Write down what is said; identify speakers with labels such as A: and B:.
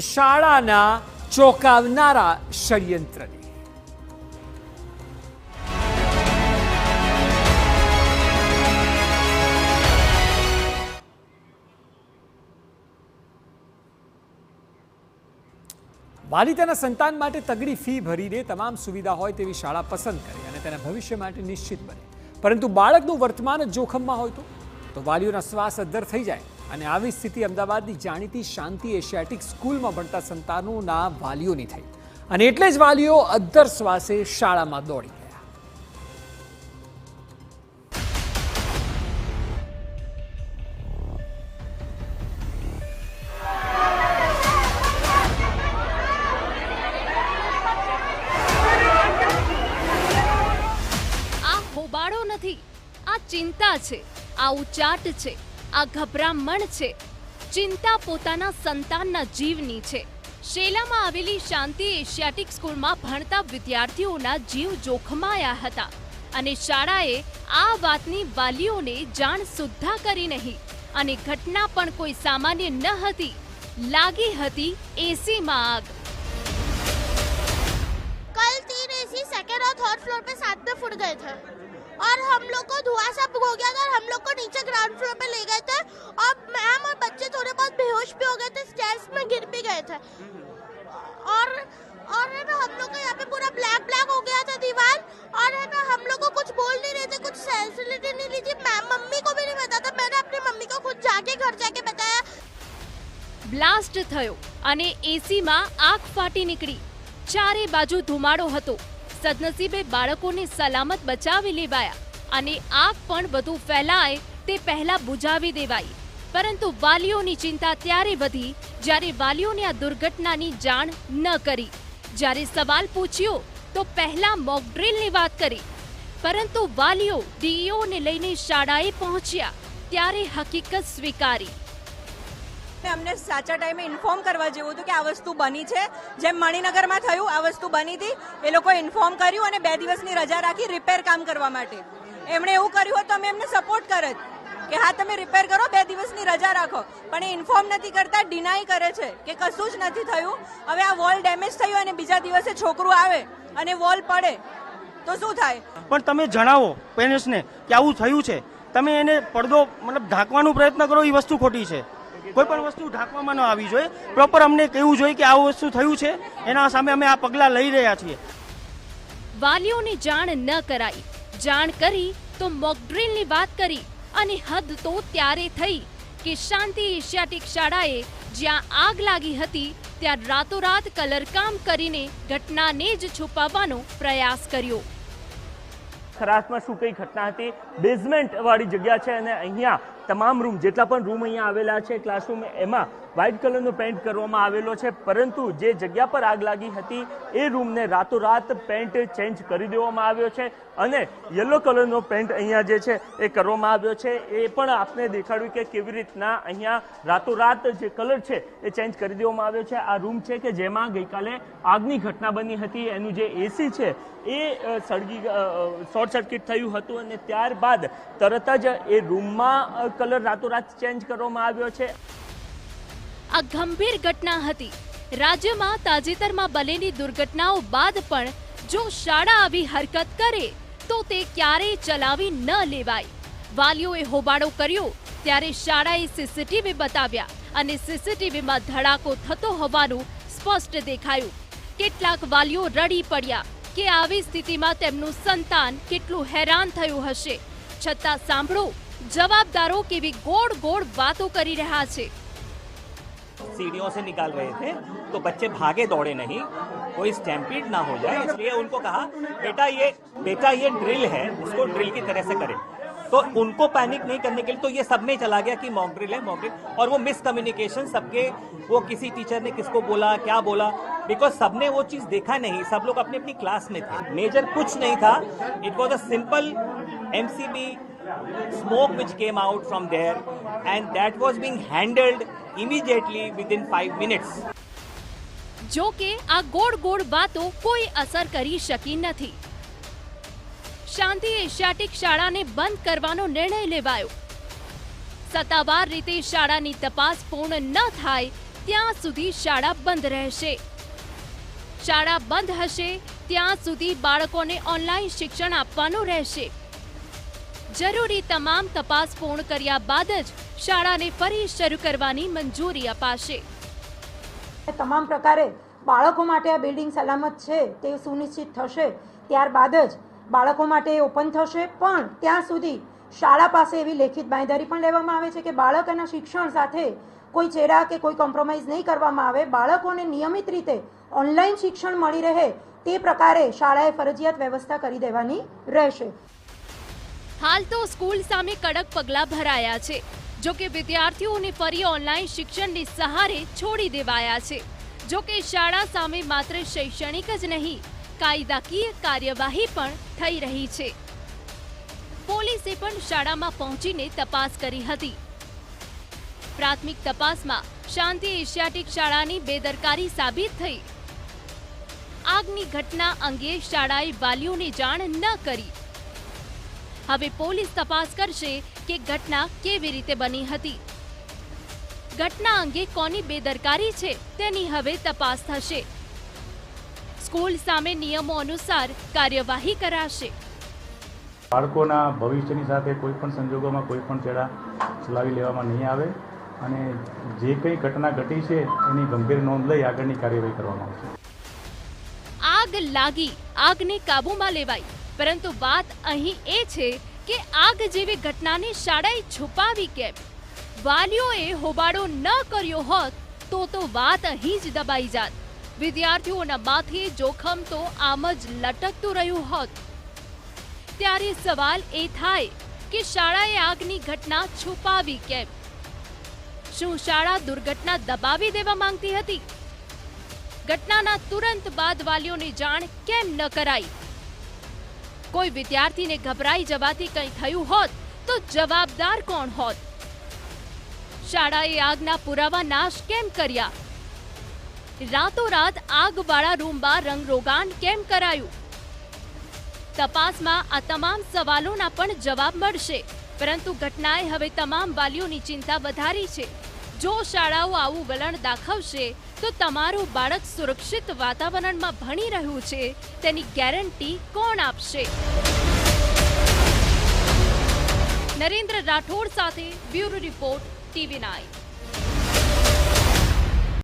A: શાળાના ચોંકાવનારા ષડયંત્રની। વાલી તેના સંતાન માટે તગડી ફી ભરીને તમામ સુવિધા હોય તેવી શાળા પસંદ કરે અને તેના ભવિષ્ય માટે નિશ્ચિત બને, પરંતુ બાળકનું વર્તમાન જ જોખમમાં હોય તો વાલીઓના શ્વાસ અદ્ધર થઈ જાય। અને આવી સ્થિતિ અમદાવાદની જાણીતી શાંતિ એશિયાટિક સ્કૂલમાં ભણતા સંતાનોના વાલીઓની થઈ અને એટલે જ વાલીઓ અદ્ધર શ્વાસે શાળામાં દોડી ગયા।
B: હોબાળો નથી, આ ચિંતા છે, આ ઉચાટ છે, આ ગભરામણ છે। ચિંતા પોતાના સંતાનના જીવની છે। શેલામાં આવેલી શાંતિ એશિયાટિક સ્કૂલમાં ભણતા વિદ્યાર્થીઓના જીવ જોખમાયા હતા અને શાળાએ આ વાતની વાલીઓને જાણ સુદ્ધા કરી નહીં અને ઘટના પણ કોઈ સામાન્ય ન હતી। લાગી હતી એસીમાં આગ।
C: कल 3 एसी सेकेंड और थर्ड फ्लोर पे साथ में फुट गए थे और हम लोग को धुआं सब हो गया था और हम लोग को नीचे ग्राउंड फ्लोर पे ले गए थे और मैम और बच्चे थोड़े बहुत बेहोश भी हो गए थे, स्टेयर्स में गिर भी गए थे और है ना हम लोग को यहाँ पे पूरा ब्लैक हो गया था दीवार और है ना हम लोग को कुछ बोल नहीं रहे थे, कुछ फैसिलिटी नहीं ली थी। मैम मम्मी को भी नहीं पता था, मैंने अपनी मम्मी को खुद जाके घर जाके बताया।
B: બ્લાસ્ટ થયો અને એસીમાં આગ ફાટી નીકળી। ચારે બાજુ ધુમાડો હતો। સદનસીબે બાળકોને સલામત બચાવી લેવાયા અને આગ પણ વધુ ફેલાય તે પહેલા બુઝાવી દેવાઈ, પરંતુ વાલીઓની ચિંતા ત્યારે વધી જ્યારે વાલીઓને આ દુર્ઘટનાની જાણ ન કરી। જ્યારે સવાલ પૂછ્યો તો પહેલા મોક ડ્રીલની વાત કરી, પરંતુ વાલીઓ ડીઈઓને લઈને શાળાએ પહોંચ્યા ત્યારે હકીકત સ્વીકારી।
D: અમને સાચા ટાઈમે ઇન્ફોર્મ કરવા જેવું હતું કે આ વસ્તુ બની છે। જેમ મણિનગરમાં થયું આ વસ્તુ બની હતી, એ લોકોએ ઇન્ફોર્મ કર્યું અને 2 દિવસની રજા રાખી રિપેર કામ કરવા માટે। એમણે એવું કર્યું હોત તો અમે એમને સપોર્ટ કરત કે હા તમે રિપેર કરો, 2 દિવસની રજા રાખો, પણ એ ઇન્ફોર્મ નથી કરતા, ડિનાય કરે છે કે કશું જ નથી થયું। હવે આ વોલ ડેમેજ થયું અને બીજા દિવસે છોકરું આવે અને વોલ પડે તો શું થાય?
E: પણ તમે જણાવો પેરેન્ટ્સને કે આવું થયું છે, તમે એને પડદો મતલબ ઢાંકવાનો પ્રયત્ન કરો, એ વસ્તુ ખોટી છે। કોઈ પણ વસ્તુ ઢાંકવામાં ન આવવી જોઈએ, પ્રોપર અમને કહેવું જોઈએ કે આવું વસ્તુ થયું છે, એના સામે અમે આ પગલાં લઈ રહ્યા છીએ।
B: વાલીઓને જાણ ન કરાઈ, જાણ કરી તો મોકડ્રીલની વાત કરી અને હદ તો ત્યારે થઈ કે શાંતિ એશિયાટિક શાળાએ જ્યાં આગ લાગી હતી ત્યાં રાતોરાત કલરકામ કરીને ઘટનાને જ છુપાવવાનો પ્રયાસ કર્યો।
F: ખરાસમાં શું કઈ ઘટના હતી? બેઝમેન્ટ વાળી જગ્યા છે અને અહીંયા તમામ રૂમ જેટલા પણ રૂમ અહીંયા આવેલા છે ક્લાસરૂમ, એમાં વ્હાઇટ કલરનો પેન્ટ કરવામાં આવેલો છે, પરંતુ જે જગ્યા પર આગ લાગી હતી એ રૂમને રાતોરાત પેન્ટ ચેન્જ કરી દેવામાં આવ્યો છે અને યલો કલરનો પેન્ટ અહીંયા જે છે એ કરવામાં આવ્યો છે। એ પણ આપને દેખાડ્યું કે કેવી રીતના અહીંયા રાતોરાત જે કલર છે એ ચેન્જ કરી દેવામાં આવ્યો છે। આ રૂમ છે કે જેમાં ગઈકાલે આગની ઘટના બની હતી, એનું જે એસી છે એ શોર્ટ સર્કિટ થયું હતું અને ત્યારબાદ તરત જ એ રૂમમાં કલર રાતોરાત ચેન્જ કરવામાં આવ્યો છે।
B: આ ગંભીર ઘટના હતી। રાજ્યમાં તાજેતરમાં બનેલી દુર્ઘટનાઓ બાદ પણ જો શાળા આવી હરકત કરે તો તે ક્યારેય ચલાવી ન લેવાય। વાલીઓએ હોબાળો કર્યો ત્યારે શાળાએ સીસીટીવી બતાવ્યા અને સીસીટીવીમાં ધડાકો થતો હોવાનું સ્પષ્ટ દેખાયું। કેટલાક વાલીઓ રડી પડ્યા કે આવી સ્થિતિમાં તેમનું સંતાન કેટલું હેરાન થયું હશે, છતાં સાંભળો જવાબદારો કેવી गोड़ गोड़ बातों करी रहा छे।
G: सीढ़ियों से निकाल रहे थे तो बच्चे भागे दौड़े नहीं, कोई स्टैम्पीड ना हो जाए, इसलिए उनको कहा बेटा ये ड्रिल है, इसको ड्रिल की तरह से करें। तो उनको पैनिक नहीं करने के लिए तो ये सब में चला गया कि मॉक ड्रिल है, मॉक ड्रिल, और वो मिसकम्युनिकेशन सबके, वो किसी टीचर ने किसको बोला क्या बोला, बिकॉज सबने वो चीज देखा नहीं, सब लोग अपनी अपनी क्लास में थे। मेजर कुछ नहीं था, it was a simple MCB smoke which came out from there and that was being handled immediately within 5 minutes.
B: જો કે આ ગોળ ગોળ વાતો કોઈ અસર કરી શકી નથી। શાંતિ એશિયાટિક શાળાને બંધ કરવાનો નિર્ણય લેવાયો। સત્તાવાર રીતે શાળાની તપાસ પૂર્ણ ન થાય ત્યાં સુધી શાળા બંધ રહેશે. શાળા બંધ હશે ત્યાં સુધી બાળકોને ઓનલાઈન શિક્ષણ આપવાનું રહેશે. જરૂરી તમામ તપાસ પૂર્ણ કર્યા બાદ જ શાળાને ફરી શરૂ કરવાની મંજૂરી અપાશે.
H: તમામ પ્રકારે બાળકો માટે આ બિલ્ડિંગ સલામત છે તે સુનિશ્ચિત થશે ત્યારબાદ જ બાળકો માટે ઓપન થશે. પણ ત્યાં સુધી શાળા પાસે એવી લેખિત બાંયધરી પણ લેવામાં આવે છે કે બાળકોના શિક્ષણ સાથે કોઈ ચેડા કે કોઈ કોમ્પ્રોમાઇઝ નહીં કરવામાં આવે. બાળકોને નિયમિત રીતે ઓનલાઈન શિક્ષણ મળી રહે તે પ્રકારે શાળાએ ફરજિયાત વ્યવસ્થા કરી દેવાની રહેશે.
B: હાલ તો સ્કૂલ સામે કડક પગલાં ભરાયા છે. જો કે વિદ્યાર્થીઓને ફરી ઓનલાઈન શિક્ષણની સહારે છોડી દેવાયા છે. જો કે શાળા સામે માત્ર શૈક્ષણિક જ નહીં, કાયદાકીય કાર્યવાહી પણ થઈ રહી છે. પોલીસે પણ શાળામાં પહોંચીને તપાસ કરી હતી. પ્રાથમિક તપાસમાં શાંતિ એશિયાટિક શાળાની બેદરકારી સાબિત થઈ. આગની ઘટના અંગે શાળાએ વાલીઓને જાણ ન કરી. હવે પોલીસ તપાસ કરશે કે ઘટના કેવી રીતે બની હતી. ઘટના અંગે કોની બેદરકારી છે તેની હવે તપાસ થશે. સ્કૂલ સામે નિયમો અનુસાર કાર્યવાહી કરાશે.
I: બાળકોના ભવિષ્યની સાથે કોઈ પણ સંજોગોમાં કોઈ પણ ચેડા ચલાવી લેવામાં નહીં આવે અને જે કંઈ ઘટના ઘટી છે એની ગંભીર નોંધ લઈ આગળની કાર્યવાહી કરવામાં આવશે.
B: આગ લાગી, આગને કાબૂમાં લેવાઈ, પરંતુ વાત અહીં એ છે કે આગ જેવી ઘટનાને શાળાએ છુપાવી કેમ? વાલીઓએ હોબાળો ન કર્યો હોત તો વાત અહીં જ દબાઈ જાત. વિદ્યાર્થીઓના માથે જોખમ તો આમ જ લટકતું રહ્યું હોત. ત્યારે સવાલ એ થાય કે શાળાએ આગની ઘટના છુપાવી કેમ? શું શાળા દુર્ઘટના દબાવી દેવા માંગતી હતી? ઘટનાના તુરંત બાદ વાલીઓને જાણ કેમ ન કરાઈ? કોઈ વિદ્યાર્થીને ગભરાઈ જવાથી કંઈ થયું હોત તો જવાબદાર કોણ હોત? શાળાએ આગના પુરાવા નાશ કેમ કર્યા? રાતોરાત આગવાળા રૂમમાં રંગરોગાન કેમ કરાયું? તપાસમાં આ તમામ સવાલોના પણ જવાબ મળશે. પરંતુ ઘટનાએ હવે તમામ વાલીઓની ચિંતા વધારી છે. જો શાળાઓ આવું વલણ દાખવશે તો તમારું બાળક સુરક્ષિત વાતાવરણમાં ભણી રહ્યું છે તેની ગેરંટી કોણ આપશે? નરેન્દ્ર રાઠોડ સાથે બ્યુરો રિપોર્ટ, TV9.